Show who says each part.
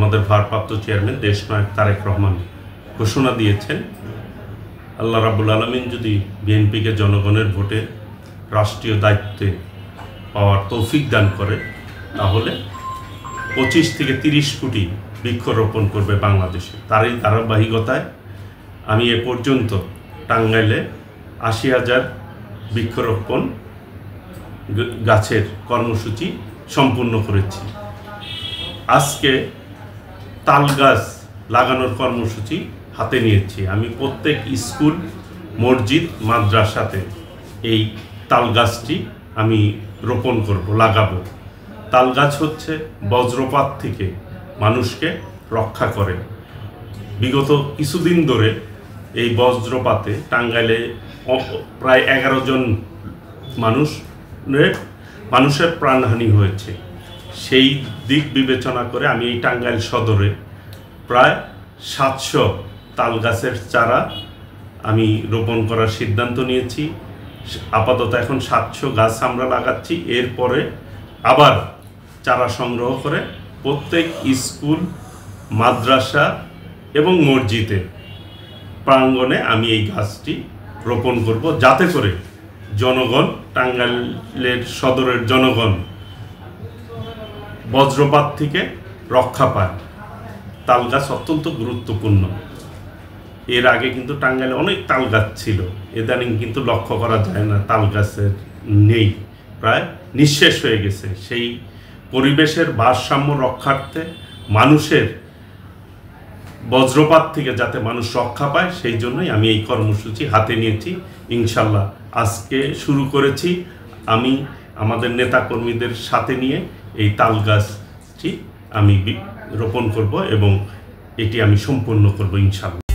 Speaker 1: আমাদের ভারপ্রাপ্ত চেয়ারম্যান দেশনায়ক তারেক রহমান ঘোষণা দিয়েছেন, আল্লাহ রাব্বুল আলামিন যদি বিএনপিকে জনগণের ভোটে রাষ্ট্রীয় দায়িত্বে পাওয়ার তৌফিক দান করে, তাহলে 25 থেকে 30 কোটি বৃক্ষরোপণ করবে বাংলাদেশে। তারই ধারাবাহিকতায় আমি এ পর্যন্ত টাঙ্গাইলে 80,000 বৃক্ষরোপণ গাছের কর্মসূচি সম্পূর্ণ করেছি। আজকে তাল গাছ লাগানোর কর্মসূচি হাতে নিয়েছি। আমি প্রত্যেক স্কুল, মসজিদ, মাদ্রাসাতে এই তাল গাছটি আমি রোপণ করব, লাগাবো। তাল গাছ হচ্ছে বজ্রপাত থেকে মানুষকে রক্ষা করে। বিগত কিছুদিন ধরে এই বজ্রপাতে টাঙ্গাইলে প্রায় 11 জন মানুষের প্রাণহানি হয়েছে। সেই দিক বিবেচনা করে আমি এই টাঙ্গাইল সদরে প্রায় 700 তাল গাছের চারা আমি রোপণ করার সিদ্ধান্ত নিয়েছি। আপাতত এখন 700 গাছ আমরা লাগাচ্ছি। এরপরে আবার চারা সংগ্রহ করে প্রত্যেক স্কুল, মাদ্রাসা এবং মসজিদে প্রাঙ্গণে আমি এই গাছটি রোপণ করব, যাতে করে জনগণ, টাঙ্গাইলের সদরের জনগণ বজ্রপাত থেকে রক্ষা পায়। তাল গাছ অত্যন্ত গুরুত্বপূর্ণ। এর আগে কিন্তু টাঙ্গাইলে অনেক তাল গাছ ছিল, ইদানিং কিন্তু লক্ষ্য করা যায় না, তাল গাছের নেই, প্রায় নিঃশেষ হয়ে গেছে। সেই পরিবেশের ভারসাম্য রক্ষার্থে মানুষের বজ্রপাত থেকে যাতে মানুষ রক্ষা পায়, সেই জন্যই আমি এই কর্মসূচি হাতে নিয়েছি। ইনশাল্লাহ আজকে শুরু করেছি। আমি আমাদের নেতাকর্মীদের সাথে নিয়ে এই তাল গাছটি আমি রোপণ করব এবং এটি আমি সম্পূর্ণ করব ইনশাল্লাহ।